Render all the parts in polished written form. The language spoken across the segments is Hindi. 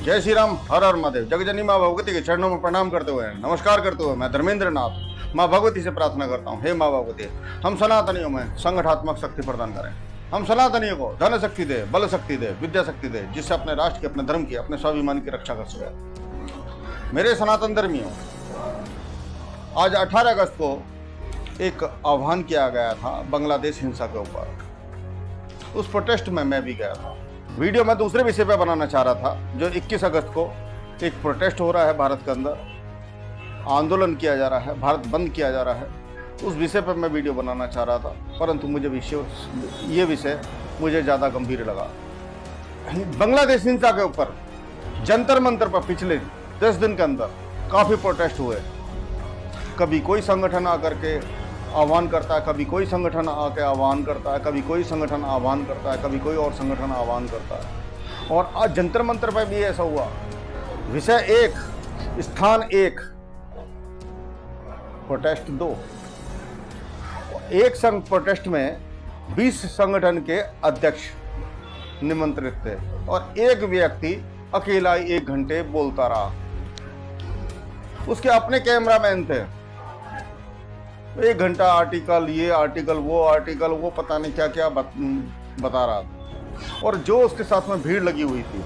जय श्री राम, हर हर महादेव। जगजननी माँ भगवती के चरणों में प्रणाम करते हुए, नमस्कार करते हुए मैं धर्मेंद्र नाथ माँ भगवती से प्रार्थना करता हूँ, हे माँ भगवती, हम सनातनियों में संगठनात्मक शक्ति प्रदान करें। हम सनातनियों को धन शक्ति दे, बल शक्ति दे, विद्या शक्ति दे, जिससे अपने राष्ट्र की, अपने धर्म की, अपने स्वाभिमान की रक्षा कर सके। मेरे सनातन धर्मियों, आज 18 अगस्त को एक आह्वान किया गया था बांग्लादेश हिंसा के ऊपर। उस प्रोटेस्ट में मैं भी गया था। वीडियो मैं दूसरे विषय पे बनाना चाह रहा था। जो 21 अगस्त को एक प्रोटेस्ट हो रहा है भारत के अंदर, आंदोलन किया जा रहा है, भारत बंद किया जा रहा है, उस विषय पर मैं वीडियो बनाना चाह रहा था, परंतु मुझे ये विषय मुझे ज़्यादा गंभीर लगा। बांग्लादेश हिंसा के ऊपर जंतर मंतर पर पिछले 10 दिन के अंदर काफ़ी प्रोटेस्ट हुए। कभी कोई संगठन आकर के आह्वान करता है, कभी कोई संगठन आके आह्वान करता है, कभी कोई संगठन आह्वान करता है, कभी कोई और संगठन आह्वान करता है। और आज जंतर मंतर पर भी ऐसा हुआ। विषय एक, स्थान एक, प्रोटेस्ट 2। एक संघ प्रोटेस्ट में 20 संगठन के अध्यक्ष निमंत्रित थे और एक व्यक्ति अकेला 1 घंटे बोलता रहा। उसके अपने कैमरामैन थे। 1 घंटा आर्टिकल, ये आर्टिकल, वो पता नहीं क्या क्या बता रहा था। और जो उसके साथ में भीड़ लगी हुई थी,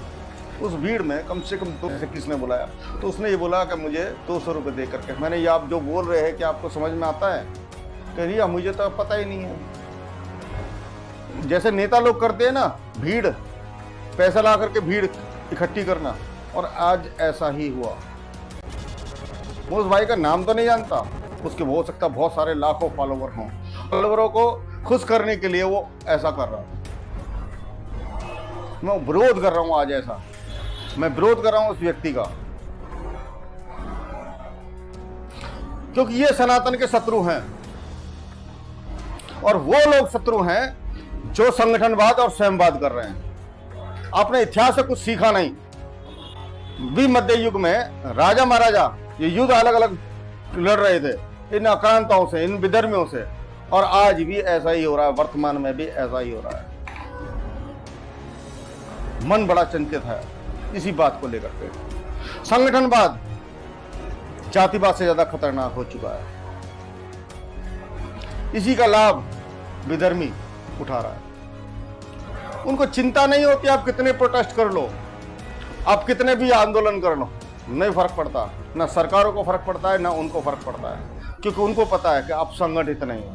उस भीड़ में कम से कम 2 से किसने बुलाया, तो उसने ये बोला कि मुझे 200 रुपये दे करके। मैंने ये आप जो बोल रहे हैं कि आपको समझ में आता है? कह रही मुझे तो पता ही नहीं है। जैसे नेता लोग करते हैं ना, भीड़, पैसा ला करके भीड़ इकट्ठी करना, और आज ऐसा ही हुआ। मैं उस भाई का नाम तो नहीं जानता, उसके हो सकता बहुत सारे लाखों फॉलोवर हों। फॉलोवरों को खुश करने के लिए वो ऐसा कर रहा है। मैं विरोध कर रहा हूं आज ऐसा। मैं विरोध कर रहा हूं उस व्यक्ति का, क्योंकि ये सनातन के शत्रु हैं। और वो लोग शत्रु हैं जो संगठनवाद और स्वयंवाद कर रहे हैं। आपने इतिहास से कुछ सीखा नहीं। भी मध्य युग में राजा महाराजा ये युद्ध अलग अलग लड़ रहे थे इन आक्रांताओं से, इन विधर्मियों से, और आज भी ऐसा ही हो रहा है। वर्तमान में भी ऐसा ही हो रहा है। मन बड़ा चिंतित है इसी बात को लेकर के। संगठनवाद जातिवाद से ज्यादा खतरनाक हो चुका है। इसी का लाभ विधर्मी उठा रहा है। उनको चिंता नहीं होती आप कितने प्रोटेस्ट कर लो, आप कितने भी आंदोलन कर लो, नहीं फर्क पड़ता। ना सरकारों को फर्क पड़ता है, ना उनको फर्क पड़ता है, क्योंकि उनको पता है कि आप संगठित नहीं हो।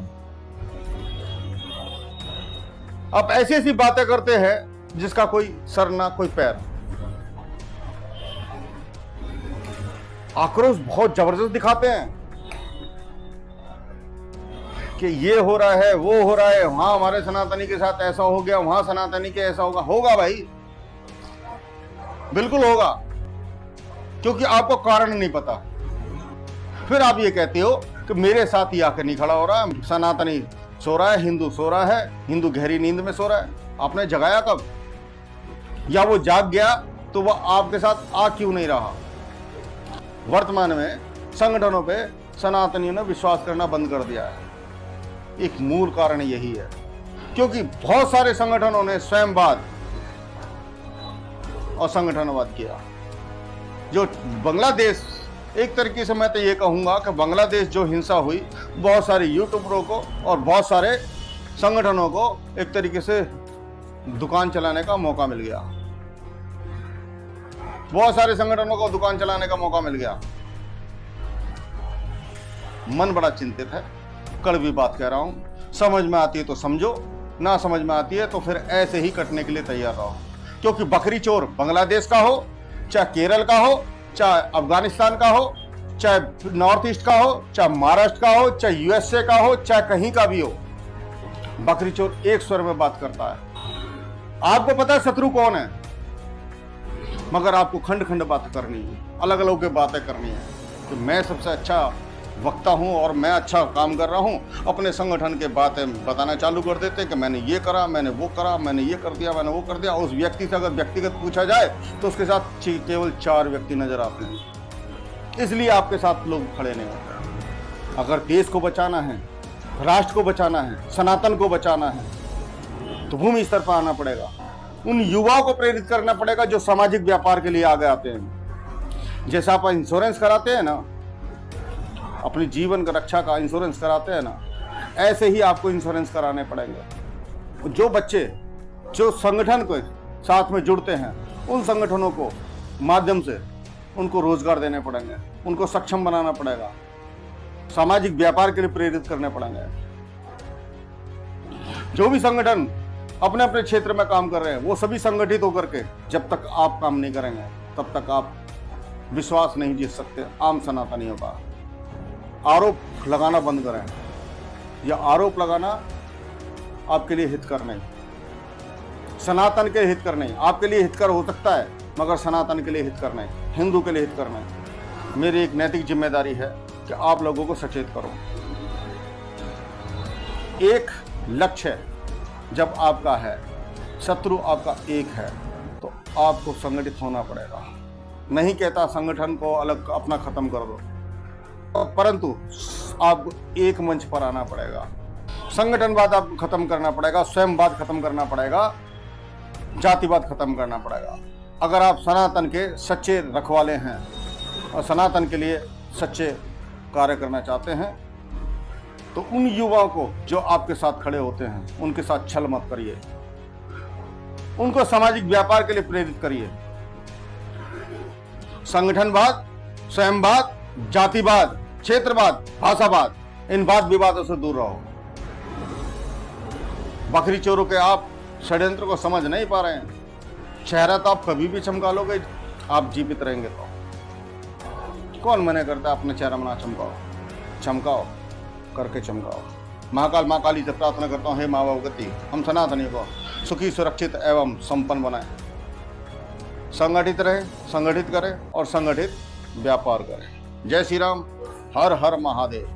आप ऐसी ऐसी बातें करते हैं जिसका कोई सर ना कोई पैर। आक्रोश बहुत जबरदस्त दिखाते हैं कि ये हो रहा है, वो हो रहा है, वहां हमारे सनातनी के साथ ऐसा हो गया, वहां सनातनी के ऐसा होगा। होगा भाई, बिल्कुल होगा, क्योंकि आपको कारण नहीं पता। फिर आप ये कहते हो कि मेरे साथ ही आकर नहीं खड़ा हो रहा है, सनातनी सो रहा है, हिंदू सो रहा है, हिंदू गहरी नींद में सो रहा है। आपने जगाया कब? या वो जाग गया तो वह आपके साथ आ क्यों नहीं रहा? वर्तमान में संगठनों पे सनातनियों ने विश्वास करना बंद कर दिया है। एक मूल कारण यही है, क्योंकि बहुत सारे संगठनों ने स्वयंवाद और संगठनवाद किया। जो बांग्लादेश, एक तरीके से मैं तो ये कहूंगा कि बांग्लादेश जो हिंसा हुई, बहुत सारे यूट्यूबरों को और बहुत सारे संगठनों को एक तरीके से दुकान चलाने का मौका मिल गया। बहुत सारे संगठनों को दुकान चलाने का मौका मिल गया। मन बड़ा चिंतित है। कड़वी बात कह रहा हूं। समझ में आती है तो समझो, ना समझ में आती है तो फिर ऐसे ही कटने के लिए तैयार रहो। क्योंकि बकरी चोर बांग्लादेश का हो, चाहे केरल का हो, चाहे अफगानिस्तान का हो, चाहे नॉर्थ ईस्ट का हो, चाहे महाराष्ट्र का हो, चाहे यूएसए का हो, चाहे कहीं का भी हो, बकरी चोर एक स्वर में बात करता है। आपको पता है शत्रु कौन है, मगर आपको खंड खंड बात करनी है, अलग अलग के बातें करनी है कि मैं सबसे अच्छा वक्ता हूं और मैं अच्छा काम कर रहा हूं। अपने संगठन के बातें बताना चालू कर देते कि मैंने ये करा, मैंने वो करा, मैंने ये कर दिया, मैंने वो कर दिया। उस व्यक्ति से अगर व्यक्तिगत पूछा जाए तो उसके साथ केवल 4 व्यक्ति नजर आते हैं। इसलिए आपके साथ लोग खड़े नहीं होते। अगर देश को बचाना है, राष्ट्र को बचाना है, सनातन को बचाना है, तो भूमि स्तर पर आना पड़ेगा। उन युवाओं को प्रेरित करना पड़ेगा जो सामाजिक व्यापार के लिए आगे आते हैं। जैसे आप इंश्योरेंस कराते हैं ना, अपनी जीवन का रक्षा का इंश्योरेंस कराते हैं ना, ऐसे ही आपको इंश्योरेंस कराने पड़ेंगे। जो बच्चे जो संगठन के साथ में जुड़ते हैं, उन संगठनों को माध्यम से उनको रोजगार देने पड़ेंगे, उनको सक्षम बनाना पड़ेगा, सामाजिक व्यापार के लिए प्रेरित करने पड़ेंगे। जो भी संगठन अपने अपने क्षेत्र में काम कर रहे हैं, वो सभी संगठित होकर के जब तक आप काम नहीं करेंगे तब तक आप विश्वास नहीं जीत सकते आम सनातनियों का। आरोप लगाना बंद करें। यह आरोप लगाना आपके लिए हितकर नहीं, सनातन के हितकर नहीं। आपके लिए हितकर हो सकता है मगर सनातन के लिए हितकर नहीं, हिंदू के लिए हितकर नहीं। मेरी एक नैतिक जिम्मेदारी है कि आप लोगों को सचेत करो। एक लक्ष्य जब आपका है, शत्रु आपका एक है, तो आपको संगठित होना पड़ेगा। नहीं कहता संगठन को अलग अपना खत्म कर दो, परंतु आपको एक मंच पर आना पड़ेगा। संगठनवाद आपको खत्म करना पड़ेगा, स्वयंवाद खत्म करना पड़ेगा, जातिवाद खत्म करना पड़ेगा। अगर आप सनातन के सच्चे रखवाले हैं और सनातन के लिए सच्चे कार्य करना चाहते हैं, तो उन युवाओं को जो आपके साथ खड़े होते हैं उनके साथ छल मत करिए, उनको सामाजिक व्यापार के लिए प्रेरित करिए। संगठनवाद, स्वयंवाद, जातिवाद, क्षेत्रवाद, भाषावाद, इन वाद विवादों से दूर रहो। बकरी चोरों के आप षड्यंत्र को समझ नहीं पा रहे हैं। चेहरा तो आप कभी भी चमका लोगे, आप जीवित रहेंगे तो। कौन मना करता है अपना चेहरा में ना चमकाओ? चमकाओ, करके चमकाओ। महाकाल माँ काली से प्रार्थना करता हूँ, हे माँ भगवती, हम सनातनियों को सुखी, सुरक्षित एवं संपन्न बनाएं। संगठित रहें, संगठित करें और संगठित व्यापार करें। जय श्री राम। हर हर महादेव।